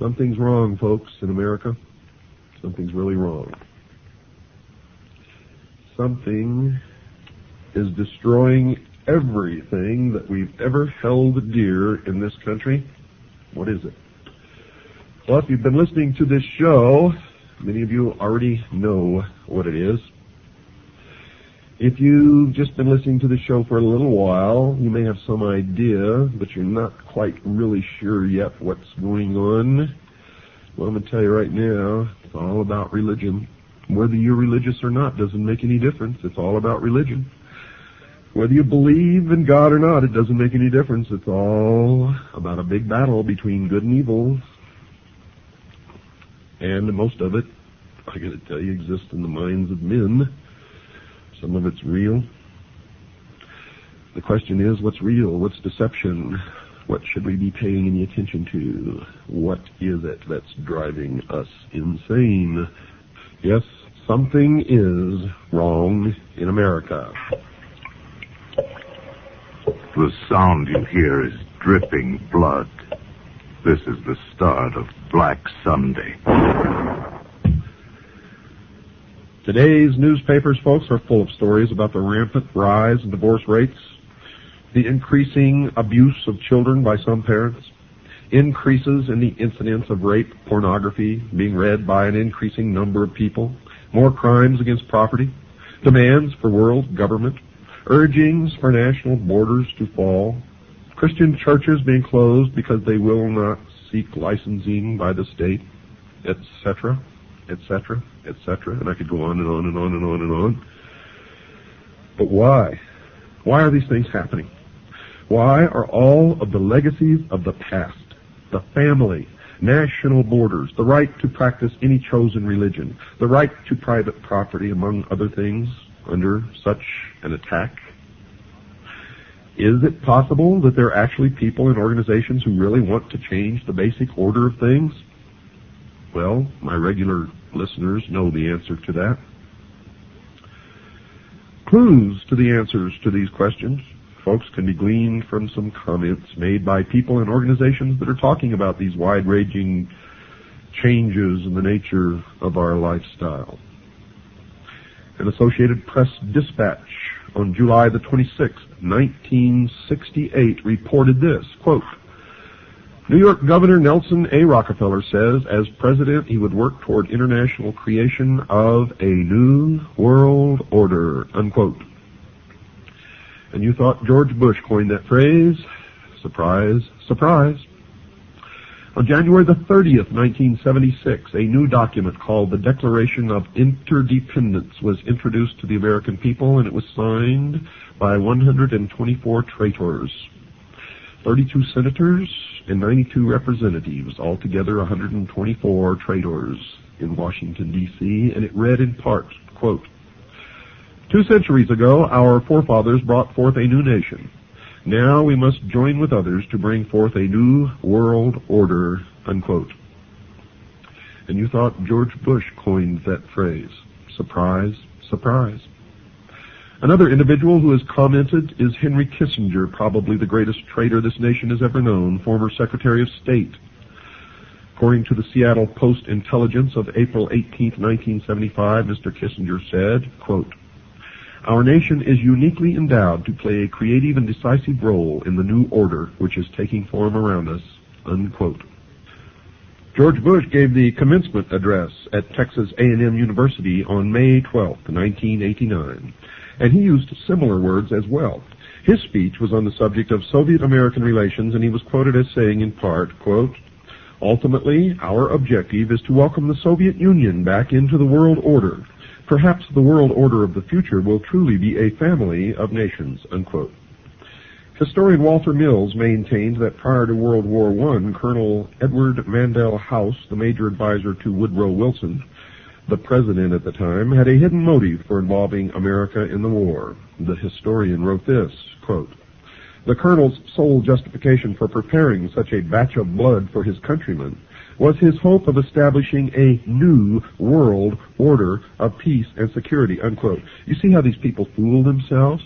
Something's wrong, folks, in America. Something's really wrong. Something is destroying everything that we've ever held dear in this country. What is it? Well, if you've been listening to this show, many of you already know what it is. If you've just been listening to the show for a little while, you may have some idea, but you're not quite really sure yet what's going on. Well, I'm going to tell you right now, it's all about religion. Whether you're religious or not doesn't make any difference. It's all about religion. Whether you believe in God or not, it doesn't make any difference. It's all about a big battle between good and evil. And most of it, I got to tell you, exists in the minds of men. Some of it's real. The question is, what's real? What's deception? What should we be paying any attention to? What is it that's driving us insane? Yes, something is wrong in America. The sound you hear is dripping blood. This is the start of Black Sunday. Today's newspapers, folks, are full of stories about the rampant rise in divorce rates, the increasing abuse of children by some parents, increases in the incidence of rape pornography being read by an increasing number of people, more crimes against property, demands for world government, urgings for national borders to fall, Christian churches being closed because they will not seek licensing by the state, etc., etc., etc., and I could go on and on and on and on and on. But why? Why are these things happening? Why are all of the legacies of the past, the family, national borders, the right to practice any chosen religion, the right to private property, among other things, under such an attack? Is it possible that there are actually people and organizations who really want to change the basic order of things? Well, my regular listeners know the answer to that. Clues to the answers to these questions, folks, can be gleaned from some comments made by people and organizations that are talking about these wide-ranging changes in the nature of our lifestyle. An Associated Press dispatch on July the 26th, 1968, reported this, quote, New York Governor Nelson A. Rockefeller says, as president, he would work toward international creation of a new world order, unquote. And you thought George Bush coined that phrase? Surprise, surprise. On January the 30th, 1976, a new document called the Declaration of Interdependence was introduced to the American people, and it was signed by 124 traitors, 32 senators, and 92 representatives, altogether 124 traitors in Washington, D.C., and it read in part, quote, 2 centuries ago, our forefathers brought forth a new nation. Now we must join with others to bring forth a new world order, unquote. And you thought George Bush coined that phrase. Surprise, surprise. Another individual who has commented is Henry Kissinger, probably the greatest traitor this nation has ever known, former Secretary of State. According to the Seattle Post-Intelligence of April 18, 1975, Mr. Kissinger said, quote, Our nation is uniquely endowed to play a creative and decisive role in the new order which is taking form around us, unquote. George Bush gave the commencement address at Texas A&M University on May 12, 1989, and he used similar words as well. His speech was on the subject of Soviet-American relations, and he was quoted as saying in part, quote, Ultimately, our objective is to welcome the Soviet Union back into the world order. Perhaps the world order of the future will truly be a family of nations, unquote. Historian Walter Mills maintained that prior to World War I, Colonel Edward Mandell House, the major advisor to Woodrow Wilson, the president at the time, had a hidden motive for involving America in the war. The historian wrote this, quote, The colonel's sole justification for preparing such a batch of blood for his countrymen was his hope of establishing a new world order of peace and security, unquote. You see how these people fool themselves?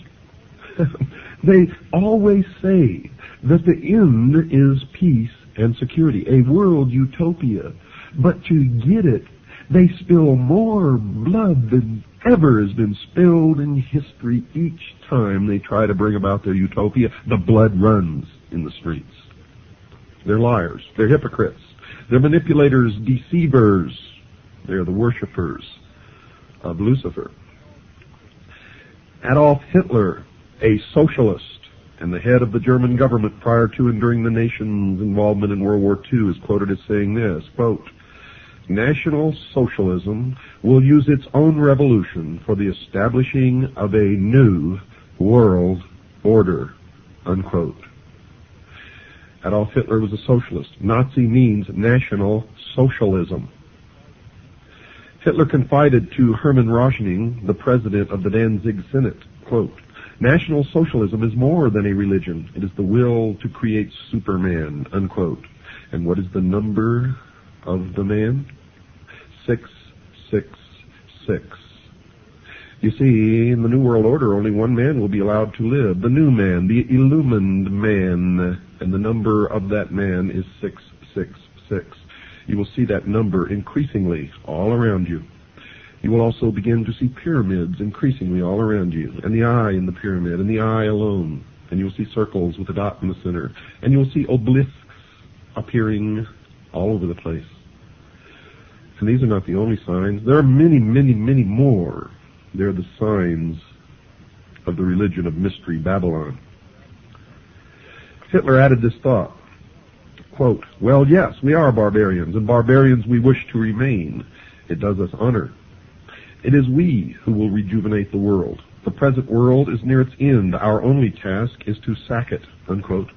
They always say that the end is peace and security, a world utopia. But to get it, they spill more blood than ever has been spilled in history. Each time they try to bring about their utopia, the blood runs in the streets. They're liars. They're hypocrites. They're manipulators, deceivers. They're the worshipers of Lucifer. Adolf Hitler, a socialist and the head of the German government prior to and during the nation's involvement in World War II, is quoted as saying this, quote, "National Socialism will use its own revolution for the establishing of a new world order," unquote. Adolf Hitler was a socialist. Nazi means National Socialism. Hitler confided to Hermann Röschning, the president of the Danzig Senate, quote, "National Socialism is more than a religion. It is the will to create Superman," unquote. And what is the number of the man? 666. You see, in the New World Order, only one man will be allowed to live. The new man, the illumined man. And the number of that man is 666. You will see that number increasingly all around you. You will also begin to see pyramids increasingly all around you, and the eye in the pyramid, and the eye alone. And you will see circles with a dot in the center. And you will see obelisks appearing all over the place. And these are not the only signs. There are many, many, many more. They're the signs of the religion of Mystery Babylon. Hitler added this thought, quote, "Well, yes, we are barbarians, and barbarians we wish to remain. It does us honor. It is we who will rejuvenate the world. The present world is near its end. Our only task is to sack it," unquote.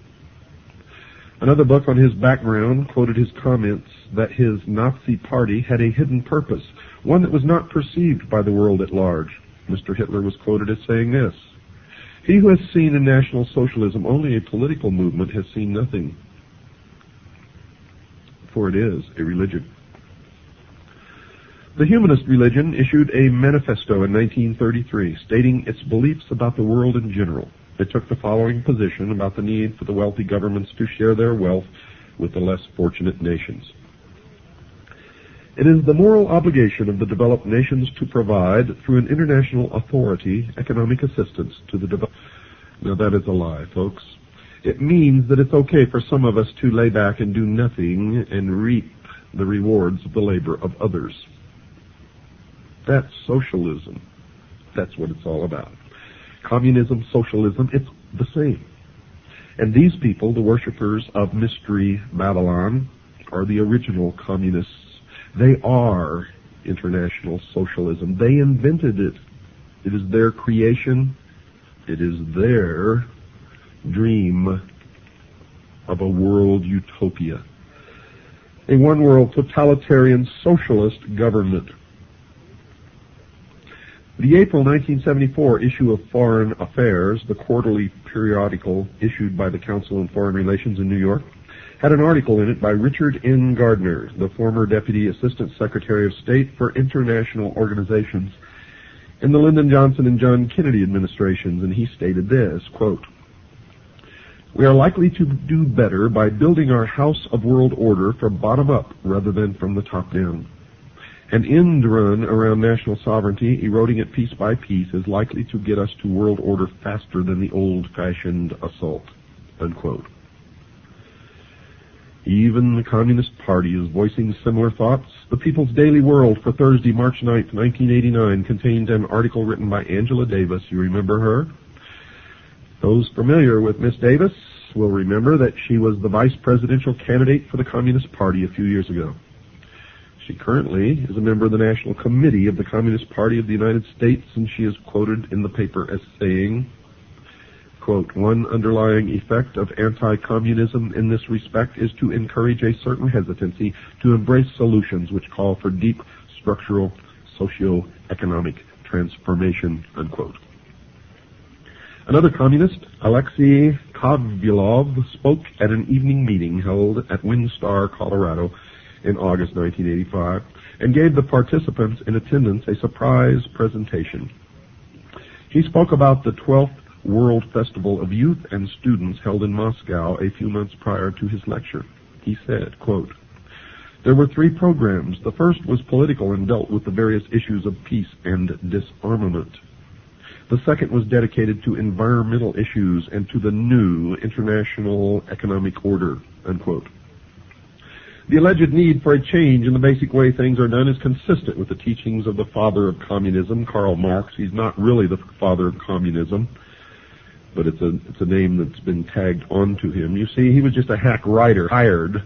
Another book on his background quoted his comments that his Nazi party had a hidden purpose, one that was not perceived by the world at large. Mr. Hitler was quoted as saying this, "He who has seen in National Socialism only a political movement has seen nothing, for it is a religion." The humanist religion issued a manifesto in 1933 stating its beliefs about the world in general. It took the following position about the need for the wealthy governments to share their wealth with the less fortunate nations. It is the moral obligation of the developed nations to provide, through an international authority, economic assistance to the developed. Now that is a lie, folks. It means that it's okay for some of us to lay back and do nothing and reap the rewards of the labor of others. That's socialism. That's what it's all about. Communism, socialism, it's the same. And these people, the worshippers of Mystery Babylon, are the original communists. They are international socialism. They invented it. It is their creation. It is their dream of a world utopia. A one-world totalitarian socialist government. The April 1974 issue of Foreign Affairs, the quarterly periodical issued by the Council on Foreign Relations in New York, had an article in it by Richard N. Gardner, the former Deputy Assistant Secretary of State for International Organizations in the Lyndon Johnson and John Kennedy administrations, and he stated this, quote, "We are likely to do better by building our house of world order from bottom up rather than from the top down. An end run around national sovereignty, eroding it piece by piece, is likely to get us to world order faster than the old-fashioned assault," unquote. Even the Communist Party is voicing similar thoughts. The People's Daily World for Thursday, March 9th, 1989, contained an article written by Angela Davis. You remember her? Those familiar with Miss Davis will remember that she was the vice presidential candidate for the Communist Party a few years ago. She currently is a member of the National Committee of the Communist Party of the United States, and she is quoted in the paper as saying, quote, "One underlying effect of anti-communism in this respect is to encourage a certain hesitancy to embrace solutions which call for deep structural socio-economic transformation," unquote. Another communist, Alexei Kovylov, spoke at an evening meeting held at Windstar, Colorado, in August 1985, and gave the participants in attendance a surprise presentation. He spoke about the 12th World Festival of Youth and Students held in Moscow a few months prior to his lecture. He said, quote, "There were 3 programs. The first was political and dealt with the various issues of peace and disarmament. The second was dedicated to environmental issues and to the new international economic order," unquote. The alleged need for a change in the basic way things are done is consistent with the teachings of the father of communism, Karl Marx. He's not really the father of communism, but it's a name that's been tagged onto him. You see, he was just a hack writer hired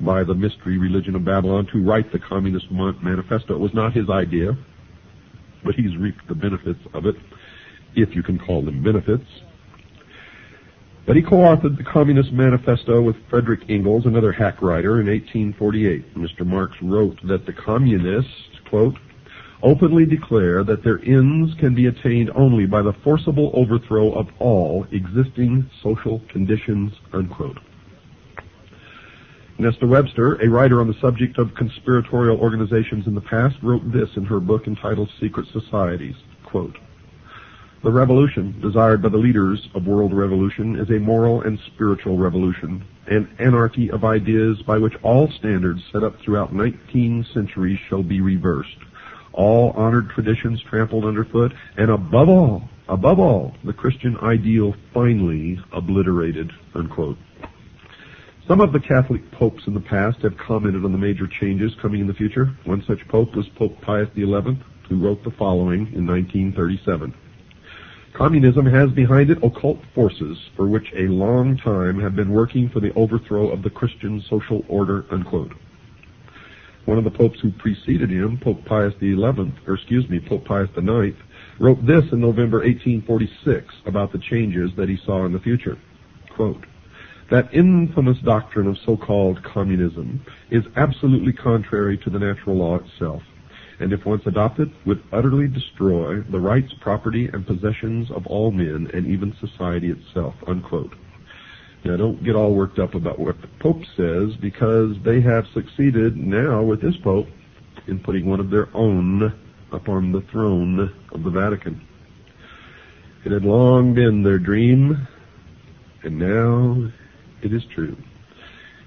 by the mystery religion of Babylon to write the Communist Manifesto. It was not his idea, but he's reaped the benefits of it, if you can call them benefits. But he co-authored the Communist Manifesto with Frederick Engels, another hack writer, in 1848. Mr. Marx wrote that the communists, quote, "openly declare that their ends can be attained only by the forcible overthrow of all existing social conditions," unquote. Nesta Webster, a writer on the subject of conspiratorial organizations in the past, wrote this in her book entitled Secret Societies, quote, "The revolution desired by the leaders of world revolution is a moral and spiritual revolution, an anarchy of ideas by which all standards set up throughout 19 centuries shall be reversed, all honored traditions trampled underfoot, and above all, the Christian ideal finally obliterated," unquote. Some of the Catholic popes in the past have commented on the major changes coming in the future. One such pope was Pope Pius XI, who wrote the following in 1937. "Communism has behind it occult forces for which a long time have been working for the overthrow of the Christian social order," unquote. One of the popes who preceded him, Pope Pius IX, wrote this in November 1846 about the changes that he saw in the future. Quote, "That infamous doctrine of so-called communism is absolutely contrary to the natural law itself, and if once adopted, would utterly destroy the rights, property, and possessions of all men, and even society itself," unquote. Now, don't get all worked up about what the Pope says, because they have succeeded now with this Pope in putting one of their own upon the throne of the Vatican. It had long been their dream, and now it is true.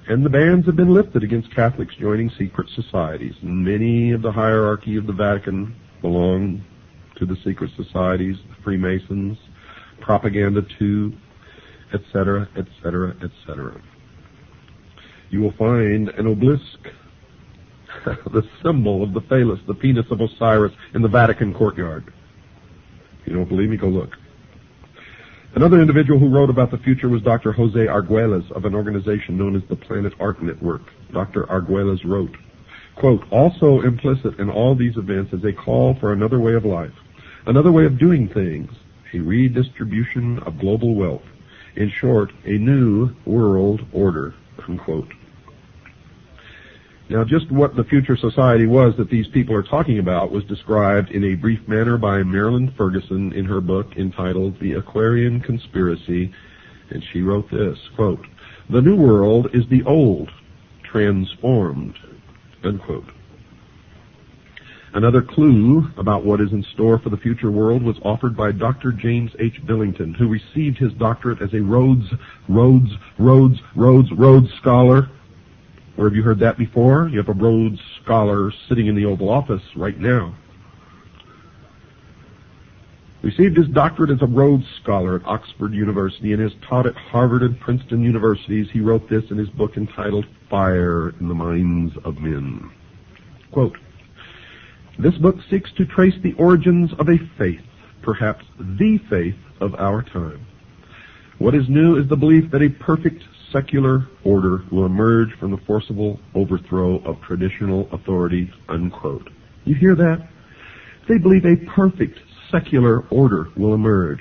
And the bans have been lifted against Catholics joining secret societies. Many of the hierarchy of the Vatican belong to the secret societies, the Freemasons, Propaganda II, etc., etc., etc. You will find an obelisk, the symbol of the phallus, the penis of Osiris, in the Vatican courtyard. If you don't believe me, go look. Another individual who wrote about the future was Dr. Jose Arguelles of an organization known as the Planet Art Network. Dr. Arguelles wrote, quote, "Also implicit in all these events is a call for another way of life, another way of doing things, a redistribution of global wealth. In short, a new world order," unquote. Now, just what the future society was that these people are talking about was described in a brief manner by Marilyn Ferguson in her book entitled The Aquarian Conspiracy, and she wrote this, quote, "The new world is the old, transformed," unquote. Another clue about what is in store for the future world was offered by Dr. James H. Billington, who received his doctorate as a Rhodes Scholar. Or have you heard that before? You have a Rhodes Scholar sitting in the Oval Office right now. Received his doctorate as a Rhodes Scholar at Oxford University and has taught at Harvard and Princeton universities. He wrote this in his book entitled Fire in the Minds of Men. Quote, "This book seeks to trace the origins of a faith, perhaps the faith of our time. What is new is the belief that a perfect secular order will emerge from the forcible overthrow of traditional authority," unquote. You hear that? They believe a perfect secular order will emerge.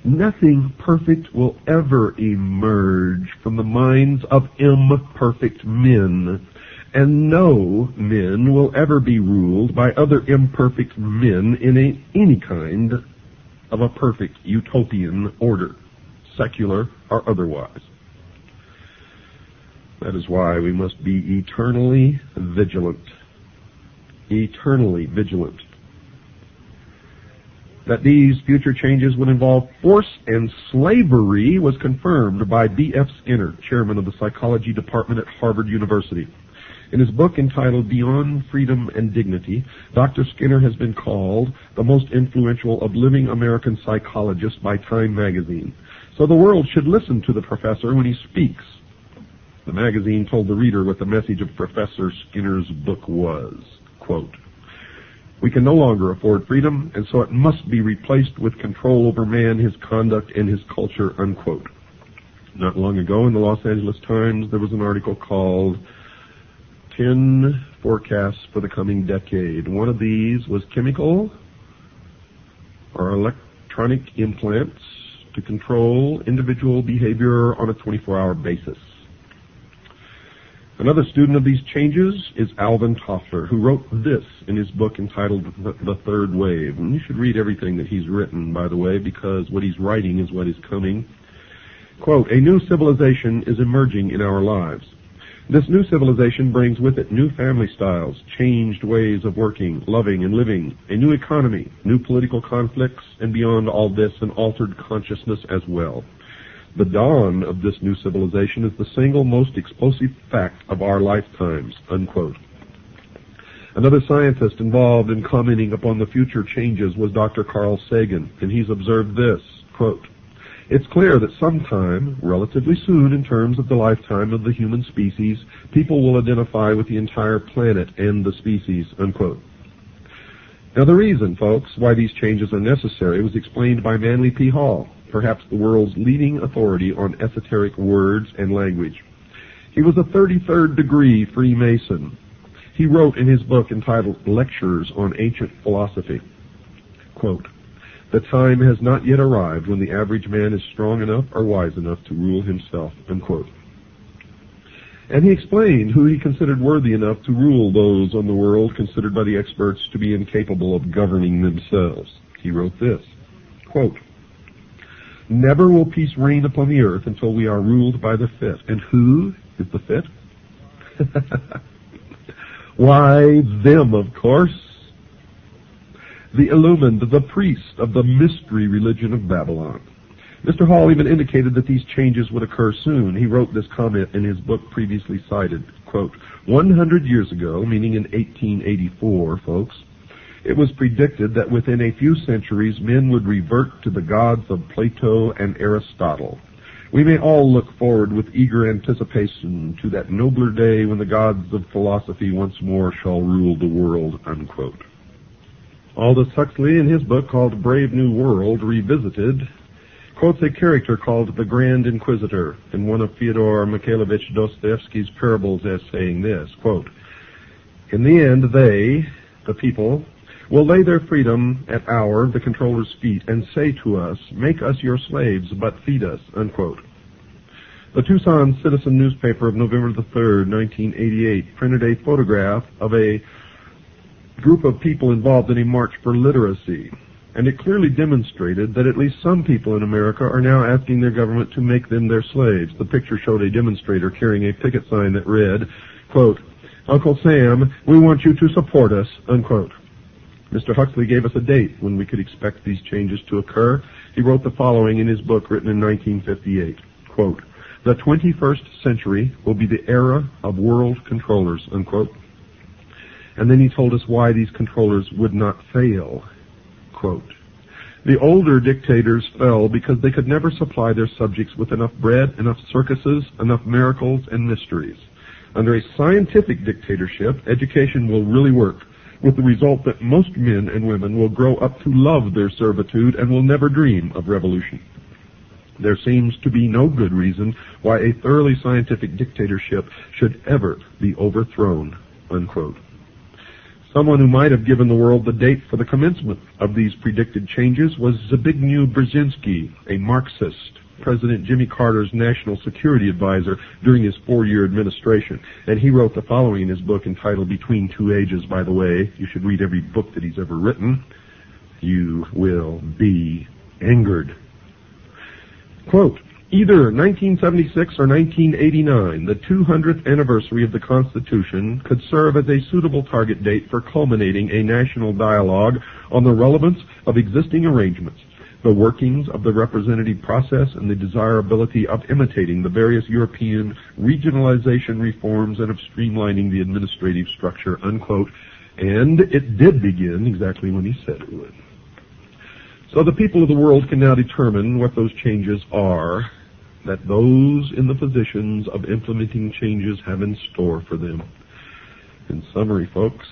Nothing perfect will ever emerge from the minds of imperfect men, and no men will ever be ruled by other imperfect men in any kind of a perfect utopian order, secular or otherwise. That is why we must be eternally vigilant. Eternally vigilant. That these future changes would involve force and slavery was confirmed by B.F. Skinner, chairman of the psychology department at Harvard University. In his book entitled Beyond Freedom and Dignity, Dr. Skinner has been called the most influential of living American psychologists by Time magazine. So the world should listen to the professor when he speaks. The magazine told the reader what the message of Professor Skinner's book was. Quote, "We can no longer afford freedom, and so it must be replaced with control over man, his conduct, and his culture," unquote. Not long ago in the Los Angeles Times, there was an article called 10 Forecasts for the Coming Decade. One of these was chemical or electronic implants to control individual behavior on a 24-hour basis. Another student of these changes is Alvin Toffler, who wrote this in his book entitled The Third Wave. And you should read everything that he's written, by the way, because what he's writing is what is coming. Quote, "A new civilization is emerging in our lives. This new civilization brings with it new family styles, changed ways of working, loving, and living, a new economy, new political conflicts, and beyond all this, an altered consciousness as well. The dawn of this new civilization is the single most explosive fact of our lifetimes," unquote. Another scientist involved in commenting upon the future changes was Dr. Carl Sagan, and he's observed this, quote, "It's clear that sometime, relatively soon in terms of the lifetime of the human species, people will identify with the entire planet and the species," unquote. Now the reason, folks, why these changes are necessary was explained by Manly P. Hall, perhaps the world's leading authority on esoteric words and language. He was a 33rd degree Freemason. He wrote in his book entitled Lectures on Ancient Philosophy, quote, "The time has not yet arrived when the average man is strong enough or wise enough to rule himself," unquote. And he explained who he considered worthy enough to rule those on the world considered by the experts to be incapable of governing themselves. He wrote this, quote, "Never will peace reign upon the earth until we are ruled by the fit." And who is the fit? Why, them, of course. The illumined, the priest of the mystery religion of Babylon. Mr. Hall even indicated that these changes would occur soon. He wrote this comment in his book previously cited, quote, 100 years ago, meaning in 1884, folks, it was predicted that within a few centuries men would revert to the gods of Plato and Aristotle. We may all look forward with eager anticipation to that nobler day when the gods of philosophy once more shall rule the world, unquote. Aldous Huxley, in his book called Brave New World Revisited, quotes a character called the Grand Inquisitor in one of Fyodor Mikhailovich Dostoevsky's parables as saying this, quote, "In the end they, the people, will lay their freedom at our, the controller's feet, and say to us, 'Make us your slaves, but feed us,'" unquote. The Tucson Citizen newspaper of November the 3rd, 1988, printed a photograph of a group of people involved in a march for literacy, and it clearly demonstrated that at least some people in America are now asking their government to make them their slaves. The picture showed a demonstrator carrying a picket sign that read, quote, "Uncle Sam, we want you to support us," unquote. Mr. Huxley gave us a date when we could expect these changes to occur. He wrote the following in his book written in 1958, quote, "The 21st century will be the era of world controllers," unquote. And then he told us why these controllers would not fail. Quote, "The older dictators fell because they could never supply their subjects with enough bread, enough circuses, enough miracles and mysteries. Under a scientific dictatorship, education will really work, with the result that most men and women will grow up to love their servitude and will never dream of revolution. There seems to be no good reason why a thoroughly scientific dictatorship should ever be overthrown," unquote. Someone who might have given the world the date for the commencement of these predicted changes was Zbigniew Brzezinski, a Marxist, President Jimmy Carter's national security advisor during his 4-year administration. And he wrote the following in his book entitled Between Two Ages, by the way. You should read every book that he's ever written. You will be angered. Quote, Either 1976 or 1989, the 200th anniversary of the Constitution, could serve as a suitable target date for culminating a national dialogue on the relevance of existing arrangements, the workings of the representative process, and the desirability of imitating the various European regionalization reforms and of streamlining the administrative structure, unquote. And it did begin exactly when he said it would. So the people of the world can now determine what those changes are that those in the positions of implementing changes have in store for them. In summary, folks,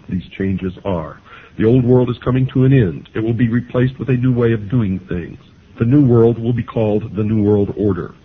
these changes are: the old world is coming to an end. It will be replaced with a new way of doing things. The new world will be called the New World Order.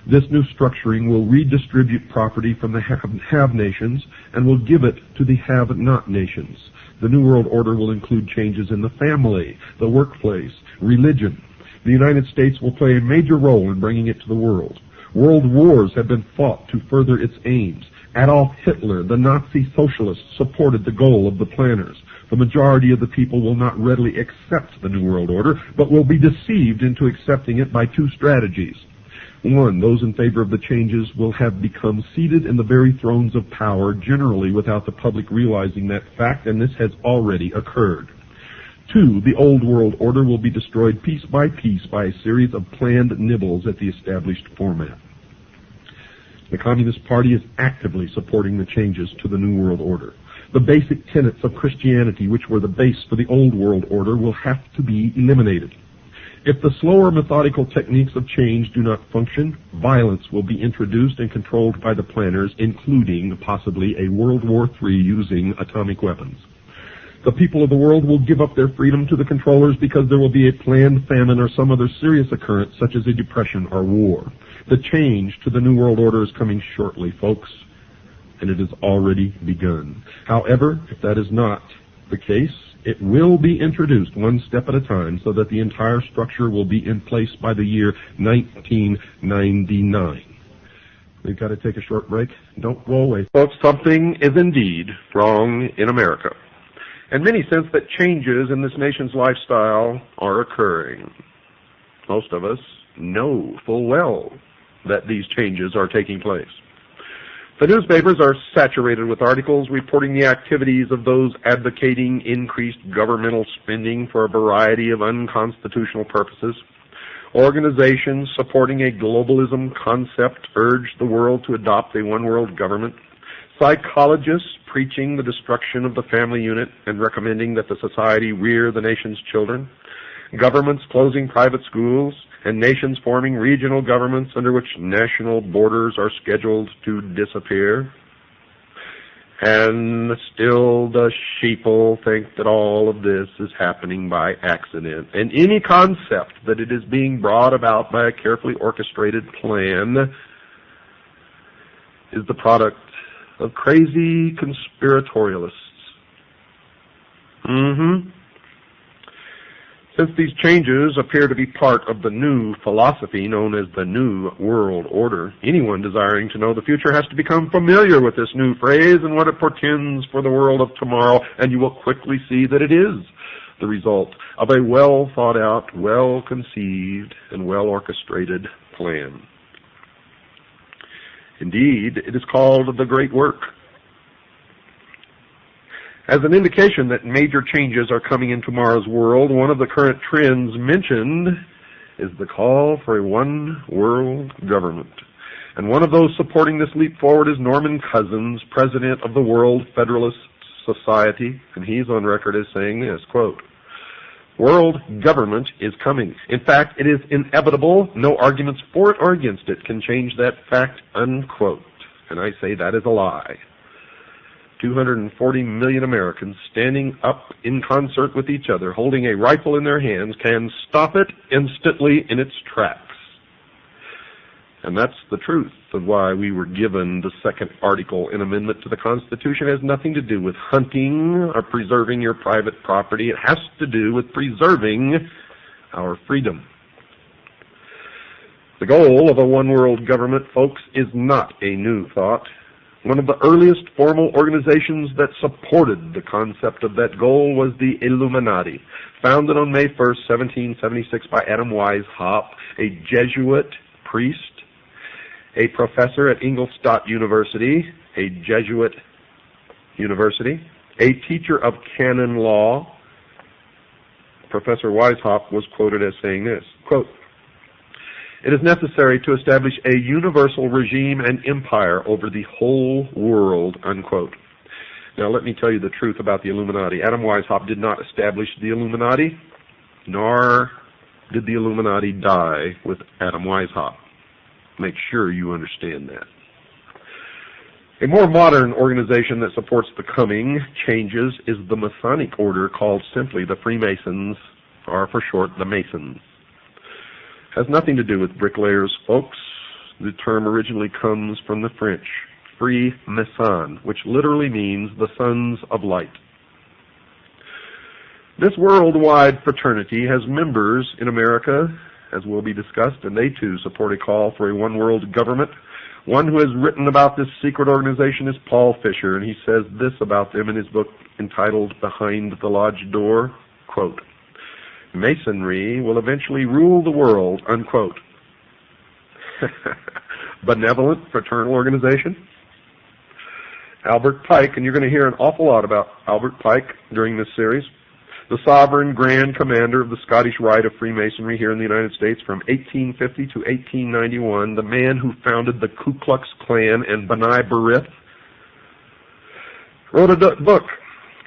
This new structuring will redistribute property from the have nations and will give it to the have-not nations. The New World Order will include changes in the family, the workplace, religion. The United States will play a major role in bringing it to the world. World wars have been fought to further its aims. Adolf Hitler, the Nazi socialist, supported the goal of the planners. The majority of the people will not readily accept the New World Order, but will be deceived into accepting it by two strategies. One, those in favor of the changes will have become seated in the very thrones of power, generally without the public realizing that fact, and this has already occurred. Two, the old world order will be destroyed piece by piece by a series of planned nibbles at the established format. The Communist Party is actively supporting the changes to the New World Order. The basic tenets of Christianity, which were the base for the old world order, will have to be eliminated. If the slower methodical techniques of change do not function, violence will be introduced and controlled by the planners, including possibly a World War III using atomic weapons. The people of the world will give up their freedom to the controllers because there will be a planned famine or some other serious occurrence, such as a depression or war. The change to the New World Order is coming shortly, folks, and it has already begun. However, if that is not the case, it will be introduced one step at a time so that the entire structure will be in place by the year 1999. We've got to take a short break. Don't go away. Folks, something is indeed wrong in America. And many sense that changes in this nation's lifestyle are occurring. Most of us know full well that these changes are taking place. The newspapers are saturated with articles reporting the activities of those advocating increased governmental spending for a variety of unconstitutional purposes. Organizations supporting a globalism concept urge the world to adopt a one-world government. Psychologists preaching the destruction of the family unit and recommending that the society rear the nation's children. Governments closing private schools, and nations forming regional governments under which national borders are scheduled to disappear. And still the sheeple think that all of this is happening by accident. And any concept that it is being brought about by a carefully orchestrated plan is the product of crazy conspiratorialists. Since these changes appear to be part of the new philosophy known as the New World Order, anyone desiring to know the future has to become familiar with this new phrase and what it portends for the world of tomorrow, and you will quickly see that it is the result of a well-thought-out, well-conceived, and well-orchestrated plan. Indeed, it is called the Great Work. As an indication that major changes are coming in tomorrow's world, one of the current trends mentioned is the call for a one-world government. And one of those supporting this leap forward is Norman Cousins, president of the World Federalist Society, and he's on record as saying this, quote, "World government is coming. In fact, it is inevitable. No arguments for it or against it can change that fact," unquote. And I say that is a lie. 240 million Americans standing up in concert with each other, holding a rifle in their hands, can stop it instantly in its tracks. And that's the truth of why we were given the second article in amendment to the Constitution. It has nothing to do with hunting or preserving your private property. It has to do with preserving our freedom. The goal of a one-world government, folks, is not a new thought. One of the earliest formal organizations that supported the concept of that goal was the Illuminati, founded on May 1st, 1776 by Adam Weishaupt, a Jesuit priest, a professor at Ingolstadt University, a Jesuit university, a teacher of canon law. Professor Weishaupt was quoted as saying this, quote, "It is necessary to establish a universal regime and empire over the whole world," unquote. Now let me tell you the truth about the Illuminati. Adam Weishaupt did not establish the Illuminati, nor did the Illuminati die with Adam Weishaupt. Make sure you understand that. A more modern organization that supports the coming changes is the Masonic order, called simply the Freemasons, or for short, the Masons. Has nothing to do with bricklayers, folks. The term originally comes from the French, Freemason, which literally means the sons of light. This worldwide fraternity has members in America, as will be discussed, and they too support a call for a one-world government. One who has written about this secret organization is Paul Fisher, and he says this about them in his book entitled Behind the Lodge Door, quote, "Masonry will eventually rule the world," unquote. Benevolent fraternal organization. Albert Pike, and you're going to hear an awful lot about Albert Pike during this series, the sovereign grand commander of the Scottish Rite of Freemasonry here in the United States from 1850 to 1891, the man who founded the Ku Klux Klan and B'nai B'rith, wrote a book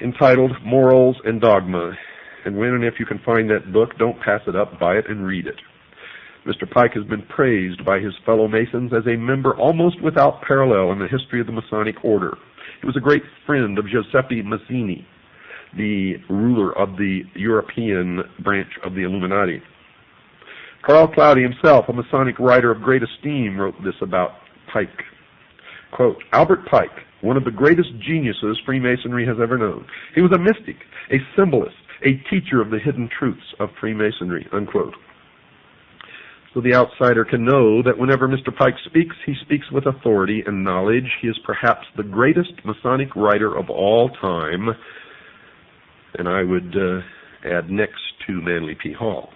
entitled Morals and Dogma. And when and if you can find that book, don't pass it up, buy it and read it. Mr. Pike has been praised by his fellow Masons as a member almost without parallel in the history of the Masonic order. He was a great friend of Giuseppe Mazzini, the ruler of the European branch of the Illuminati. Carl Cloudy himself, a Masonic writer of great esteem, wrote this about Pike. Quote, "Albert Pike, one of the greatest geniuses Freemasonry has ever known. He was a mystic, a symbolist, a teacher of the hidden truths of Freemasonry," unquote. So the outsider can know that whenever Mr. Pike speaks, he speaks with authority and knowledge. He is perhaps the greatest Masonic writer of all time, and I would add next to Manly P. Hall.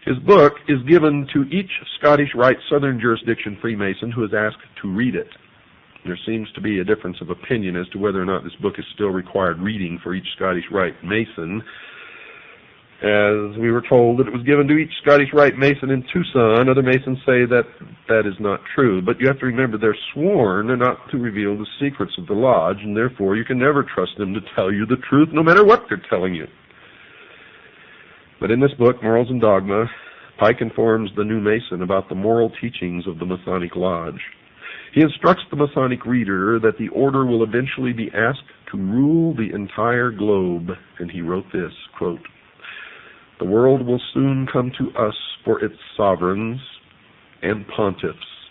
His book is given to each Scottish Rite Southern Jurisdiction Freemason who is asked to read it. There seems to be a difference of opinion as to whether or not this book is still required reading for each Scottish Rite Mason. As we were told that it was given to each Scottish Rite Mason in Tucson, other Masons say that that is not true. But you have to remember they're sworn not to reveal the secrets of the lodge, and therefore you can never trust them to tell you the truth no matter what they're telling you. But in this book, Morals and Dogma, Pike informs the new Mason about the moral teachings of the Masonic Lodge. He instructs the Masonic reader that the order will eventually be asked to rule the entire globe, and he wrote this, quote, "The world will soon come to us for its sovereigns and pontiffs.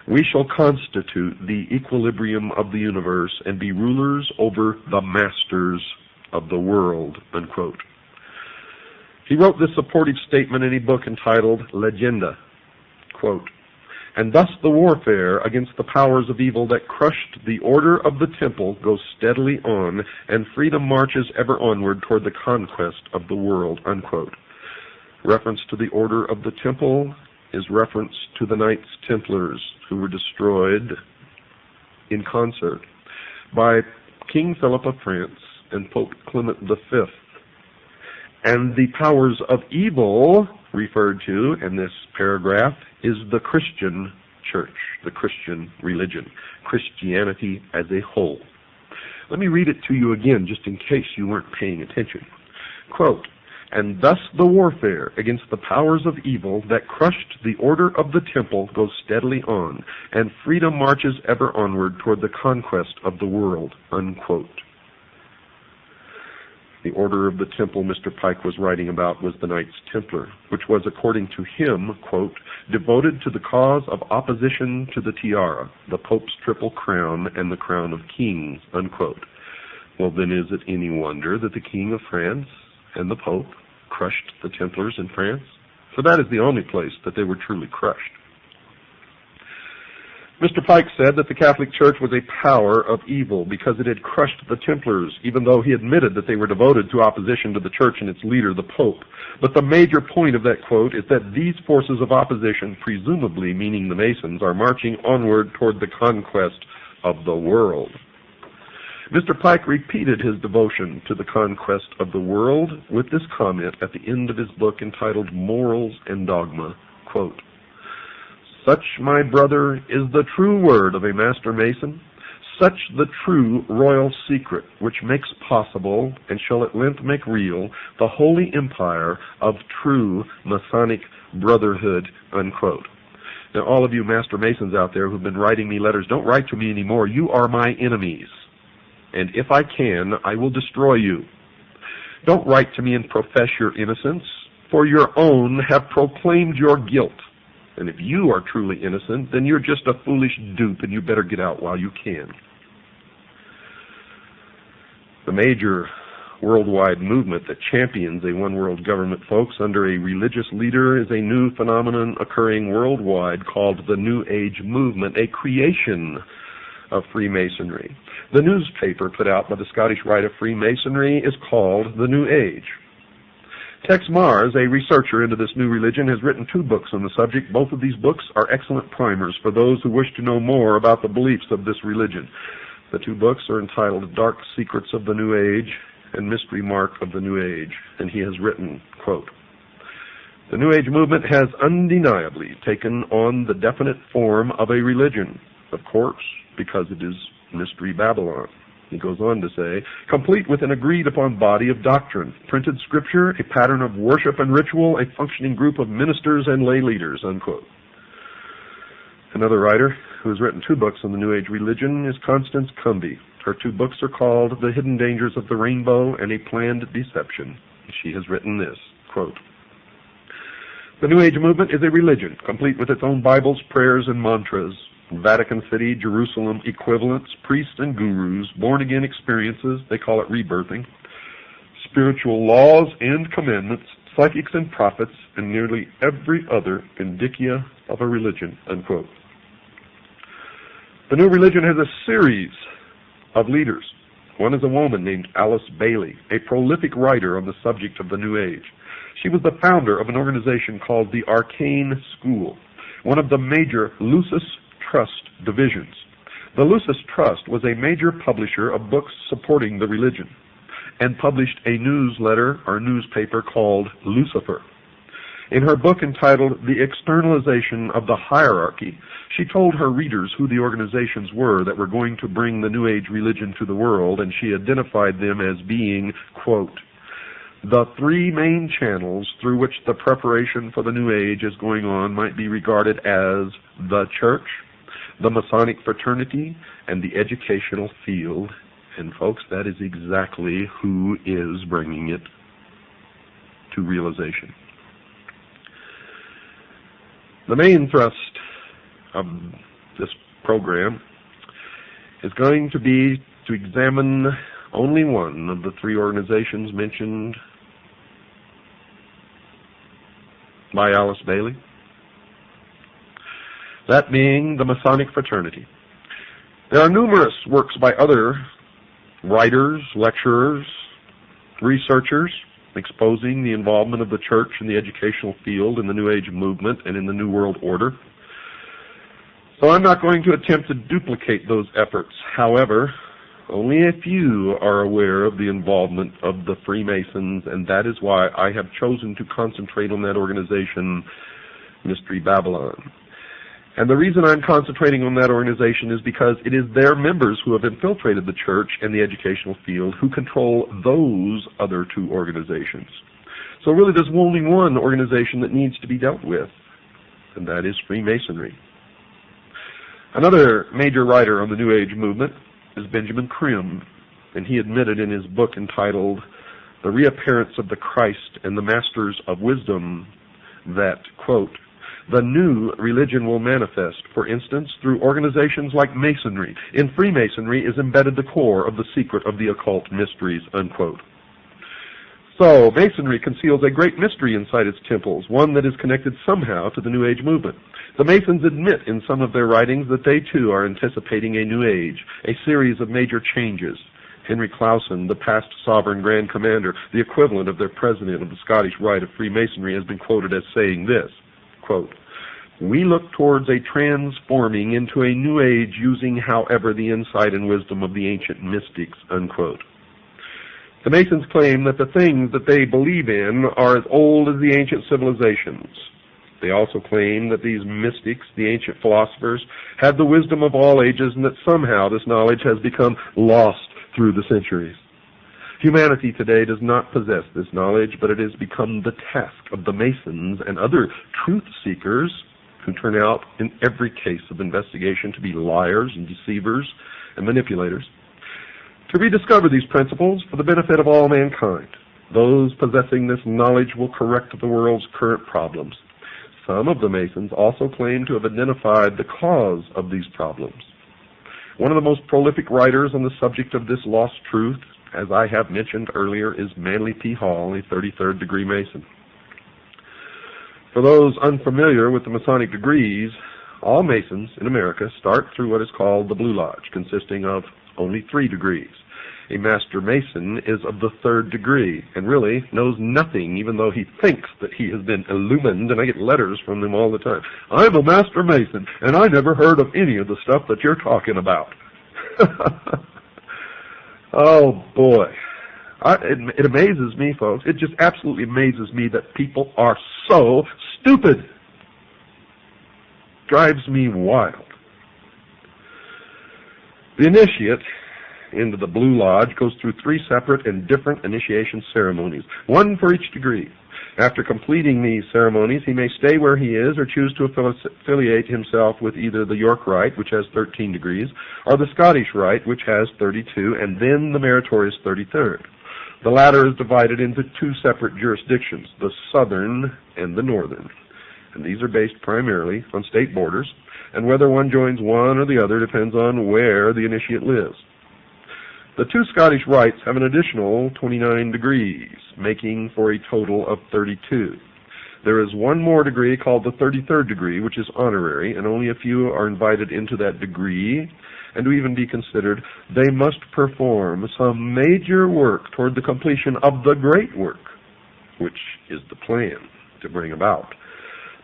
We shall constitute the equilibrium of the universe and be rulers over the masters of the world," unquote. He wrote this supportive statement in a book entitled Legenda, quote, "And thus the warfare against the powers of evil that crushed the order of the temple goes steadily on, and freedom marches ever onward toward the conquest of the world," unquote. Reference to the order of the temple is reference to the Knights Templars, who were destroyed in concert by King Philip of France and Pope Clement V. And the powers of evil referred to in this paragraph is the Christian church, the Christian religion, Christianity as a whole. Let me read it to you again, just in case you weren't paying attention. Quote, "And thus the warfare against the powers of evil that crushed the order of the temple goes steadily on, and freedom marches ever onward toward the conquest of the world," unquote. The order of the temple Mr. Pike was writing about was the Knights Templar, which was, according to him, quote, "devoted to the cause of opposition to the tiara, the Pope's triple crown, and the crown of kings," unquote. Well, then is it any wonder that the King of France and the Pope crushed the Templars in France? For that is the only place that they were truly crushed. Mr. Pike said that the Catholic Church was a power of evil because it had crushed the Templars, even though he admitted that they were devoted to opposition to the Church and its leader, the Pope. But the major point of that quote is that these forces of opposition, presumably meaning the Masons, are marching onward toward the conquest of the world. Mr. Pike repeated his devotion to the conquest of the world with this comment at the end of his book entitled Morals and Dogma, quote, "Such, my brother, is the true word of a master mason, such the true royal secret which makes possible, and shall at length make real, the holy empire of true Masonic brotherhood," unquote. Now, all of you master masons out there who've been writing me letters, don't write to me anymore. You are my enemies. And if I can, I will destroy you. Don't write to me and profess your innocence, for your own have proclaimed your guilt. And if you are truly innocent, then you're just a foolish dupe, and you better get out while you can. The major worldwide movement that champions a one-world government, folks, under a religious leader is a new phenomenon occurring worldwide called the New Age movement, a creation of Freemasonry. The newspaper put out by the Scottish Rite of Freemasonry is called The New Age. Tex Mars, a researcher into this new religion, has written 2 books on the subject. Both of these books are excellent primers for those who wish to know more about the beliefs of this religion. The 2 books are entitled Dark Secrets of the New Age and Mystery Mark of the New Age, and he has written, quote, "The New Age movement has undeniably taken on the definite form of a religion, of course, because it is Mystery Babylon." He goes on to say, "Complete with an agreed-upon body of doctrine, printed scripture, a pattern of worship and ritual, a functioning group of ministers and lay leaders," unquote. Another writer who has written 2 books on the New Age religion is Constance Cumby. Her 2 books are called The Hidden Dangers of the Rainbow and A Planned Deception. She has written this, quote, "The New Age movement is a religion, complete with its own Bibles, prayers, and mantras, Vatican City, Jerusalem equivalents, priests and gurus, born-again experiences, they call it rebirthing, spiritual laws and commandments, psychics and prophets, and nearly every other indicia of a religion," unquote. The new religion has a series of leaders. One is a woman named Alice Bailey, a prolific writer on the subject of the New Age. She was the founder of an organization called the Arcane School, one of the major Lucis Trust divisions. The Lucis Trust was a major publisher of books supporting the religion and published a newsletter or newspaper called Lucifer. In her book entitled The Externalization of the Hierarchy, she told her readers who the organizations were that were going to bring the New Age religion to the world, and she identified them as being, quote, "The 3 main channels through which the preparation for the New Age is going on might be regarded as the Church, the Masonic fraternity, and the educational field." And folks, that is exactly who is bringing it to realization. The main thrust of this program is going to be to examine only one of the 3 organizations mentioned by Alice Bailey, that being the Masonic fraternity. There are numerous works by other writers, lecturers, researchers exposing the involvement of the church in the educational field in the New Age movement and in the New World Order. So I'm not going to attempt to duplicate those efforts. However, only a few are aware of the involvement of the Freemasons, and that is why I have chosen to concentrate on that organization, Mystery Babylon. And the reason I'm concentrating on that organization is because it is their members who have infiltrated the church and the educational field who control those other 2 organizations. So really there's only one organization that needs to be dealt with, and that is Freemasonry. Another major writer on the New Age movement is Benjamin Creme, and he admitted in his book entitled The Reappearance of the Christ and the Masters of Wisdom that, quote, "The new religion will manifest, for instance, through organizations like Masonry. In Freemasonry is embedded the core of the secret of the occult mysteries," unquote. So, Masonry conceals a great mystery inside its temples, one that is connected somehow to the New Age movement. The Masons admit in some of their writings that they too are anticipating a New Age, a series of major changes. Henry Clausen, the past sovereign Grand Commander, the equivalent of their president of the Scottish Rite of Freemasonry, has been quoted as saying this, quote, "We look towards a transforming into a New Age using, however, the insight and wisdom of the ancient mystics," unquote. The Masons claim that the things that they believe in are as old as the ancient civilizations. They also claim that these mystics, the ancient philosophers, had the wisdom of all ages and that somehow this knowledge has become lost through the centuries. Humanity today does not possess this knowledge, but it has become the task of the Masons and other truth seekers, who turn out in every case of investigation to be liars and deceivers and manipulators, to rediscover these principles for the benefit of all mankind. Those possessing this knowledge will correct the world's current problems. Some of the Masons also claim to have identified the cause of these problems. One of the most prolific writers on the subject of this lost truth, as I have mentioned earlier, is Manly P. Hall, a 33rd degree Mason. For those unfamiliar with the Masonic degrees, all Masons in America start through what is called the Blue Lodge, consisting of only 3 degrees. A Master Mason is of the 3rd degree and really knows nothing, even though he thinks that he has been illumined, and I get letters from them all the time. "I'm a Master Mason, and I never heard of any of the stuff that you're talking about." Oh, boy. It amazes me, folks. It just absolutely amazes me that people are so stupid. Drives me wild. The initiate into the Blue Lodge goes through 3 separate and different initiation ceremonies, one for each degree. After completing these ceremonies, he may stay where he is or choose to affiliate himself with either the York Rite, which has 13 degrees, or the Scottish Rite, which has 32, and then the meritorious 33rd. The latter is divided into 2 separate jurisdictions, the southern and the northern. And these are based primarily on state borders, and whether one joins one or the other depends on where the initiate lives. The 2 Scottish rites have an additional 29 degrees, making for a total of 32. There is one more degree called the 33rd degree, which is honorary, and only a few are invited into that degree, and to even be considered, they must perform some major work toward the completion of the great work, which is the plan to bring about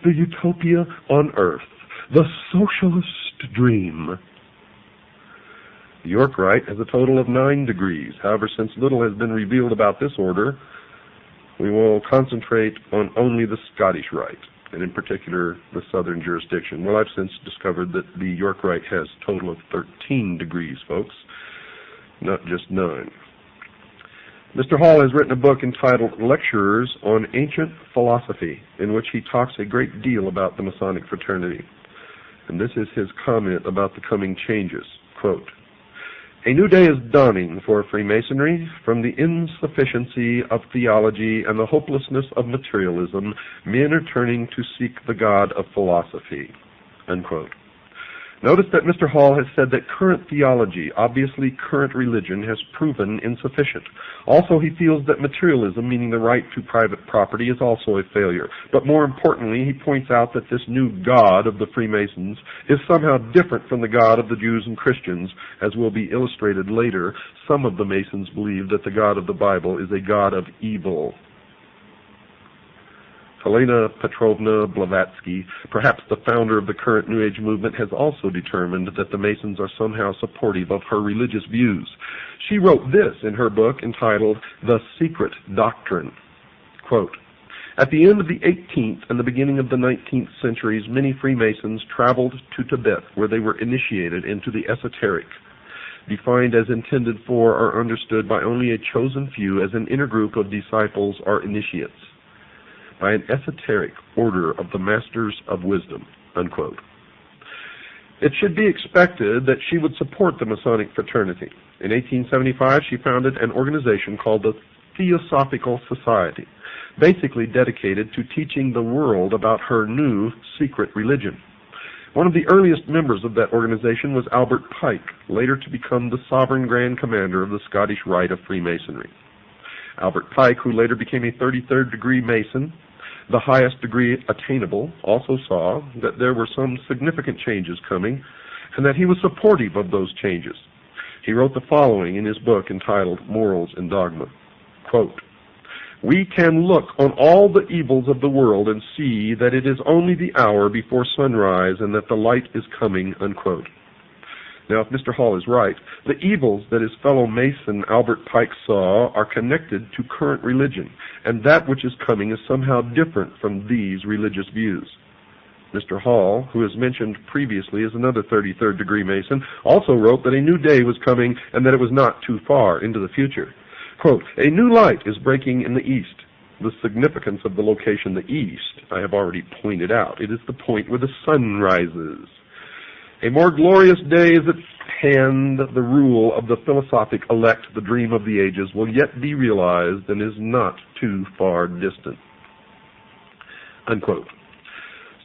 the utopia on earth, the socialist dream. The York Rite has a total of 9 degrees. However, since little has been revealed about this order, we will concentrate on only the Scottish Rite, and in particular the southern jurisdiction. Well, I've since discovered that the York Rite has a total of 13 degrees, folks, not just 9. Mr. Hall has written a book entitled Lectures on Ancient Philosophy, in which he talks a great deal about the Masonic fraternity. And this is his comment about the coming changes. Quote, "A new day is dawning for Freemasonry. From the insufficiency of theology and the hopelessness of materialism, men are turning to seek the God of philosophy." Unquote. Notice that Mr. Hall has said that current theology, obviously current religion, has proven insufficient. Also, he feels that materialism, meaning the right to private property, is also a failure. But more importantly, he points out that this new God of the Freemasons is somehow different from the God of the Jews and Christians. As will be illustrated later, some of the Masons believe that the God of the Bible is a God of evil. Helena Petrovna Blavatsky, perhaps the founder of the current New Age movement, has also determined that the Masons are somehow supportive of her religious views. She wrote this in her book entitled The Secret Doctrine. Quote, "At the end of the 18th and the beginning of the 19th centuries, many Freemasons traveled to Tibet, where they were initiated into the esoteric, defined as intended for or understood by only a chosen few as an inner group of disciples or initiates, by an esoteric order of the Masters of Wisdom." Unquote. It should be expected that she would support the Masonic fraternity. In 1875, she founded an organization called the Theosophical Society, basically dedicated to teaching the world about her new secret religion. One of the earliest members of that organization was Albert Pike, later to become the Sovereign Grand Commander of the Scottish Rite of Freemasonry. Albert Pike, who later became a 33rd degree Mason, the highest degree attainable, also saw that there were some significant changes coming and that he was supportive of those changes. He wrote the following in his book entitled Morals and Dogma, quote, "We can look on all the evils of the world and see that it is only the hour before sunrise and that the light is coming," unquote. Now, if Mr. Hall is right, the evils that his fellow Mason Albert Pike saw are connected to current religion, and that which is coming is somehow different from these religious views. Mr. Hall, who is mentioned previously as another 33rd degree Mason, also wrote that a new day was coming and that it was not too far into the future. Quote, "A new light is breaking in the east." The significance of the location, the east, I have already pointed out. It is the point where the sun rises. "A more glorious day is at hand. The rule of the philosophic elect, the dream of the ages, will yet be realized and is not too far distant." Unquote.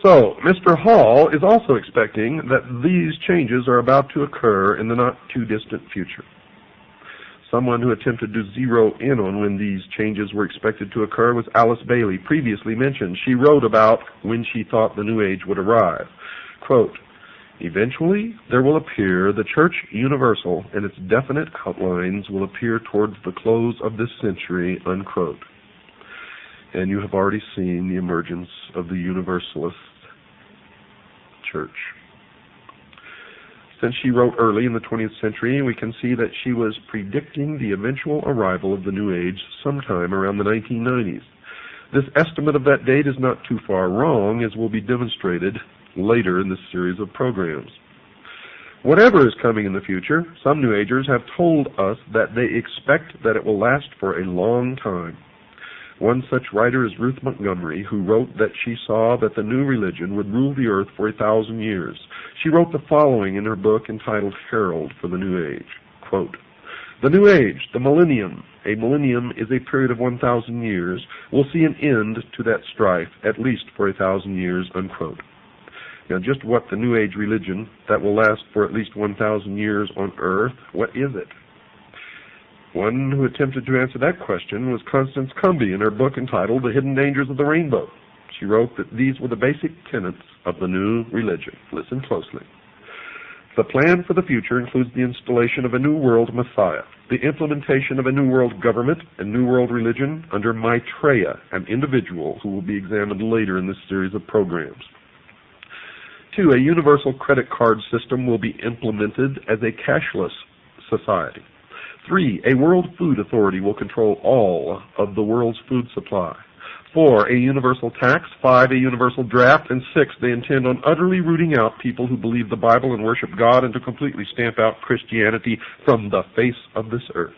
So, Mr. Hall is also expecting that these changes are about to occur in the not-too-distant future. Someone who attempted to zero in on when these changes were expected to occur was Alice Bailey, previously mentioned. She wrote about when she thought the New Age would arrive. Quote, "Eventually, there will appear the Church Universal, and its definite outlines will appear towards the close of this century," unquote. And you have already seen the emergence of the Universalist Church. Since she wrote early in the 20th century, we can see that she was predicting the eventual arrival of the New Age sometime around the 1990s. This estimate of that date is not too far wrong, as will be demonstrated later in this series of programs. Whatever is coming in the future, some New Agers have told us that they expect that it will last for a long time. One such writer is Ruth Montgomery, who wrote that she saw that the new religion would rule the earth for 1,000 years. She wrote the following in her book entitled Herald for the New Age, quote, "The New Age, the millennium, a millennium is a period of 1,000 years, will see an end to that strife, at least for 1,000 years, unquote. Now, just what the New Age religion that will last for at least 1,000 years on earth, what is it? One who attempted to answer that question was Constance Cumby in her book entitled The Hidden Dangers of the Rainbow. She wrote that these were the basic tenets of the new religion. Listen closely. The plan for the future includes the installation of a new world Messiah, the implementation of a new world government and new world religion under Maitreya, an individual who will be examined later in this series of programs. 2, a universal credit card system will be implemented as a cashless society. 3, a world food authority will control all of the world's food supply. 4, a universal tax. 5, a universal draft. And 6, they intend on utterly rooting out people who believe the Bible and worship God and to completely stamp out Christianity from the face of this earth.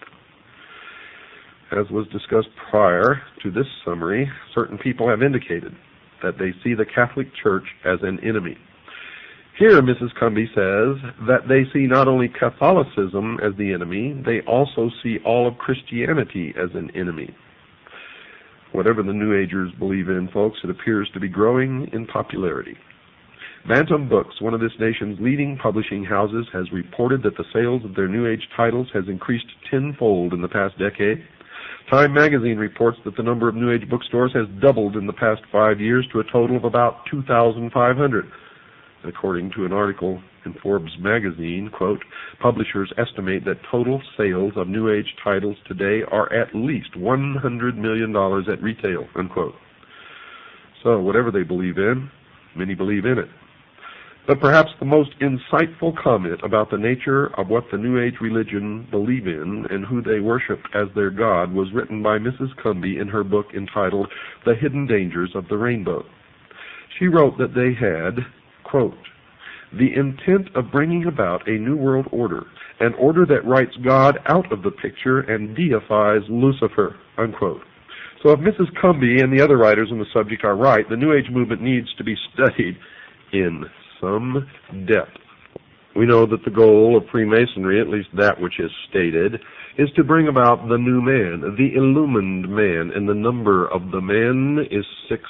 As was discussed prior to this summary, certain people have indicated that they see the Catholic Church as an enemy. Here, Mrs. Cumby says that they see not only Catholicism as the enemy, they also see all of Christianity as an enemy. Whatever the New Agers believe in, folks, it appears to be growing in popularity. Bantam Books, one of this nation's leading publishing houses, has reported that the sales of their New Age titles has increased tenfold in the past decade. Time magazine reports that the number of New Age bookstores has doubled in the past 5 years to a total of about 2,500. According to an article in Forbes magazine, quote, publishers estimate that total sales of New Age titles today are at least $100 million at retail, unquote. So whatever they believe in, many believe in it. But perhaps the most insightful comment about the nature of what the New Age religion believe in and who they worship as their God was written by Mrs. Cumby in her book entitled The Hidden Dangers of the Rainbow. She wrote that they had, quote, the intent of bringing about a new world order, an order that writes God out of the picture and deifies Lucifer, unquote. So if Mrs. Cumby and the other writers on the subject are right, the New Age movement needs to be studied in some depth. We know that the goal of Freemasonry, at least that which is stated, is to bring about the new man, the illumined man, and the number of the man is 666.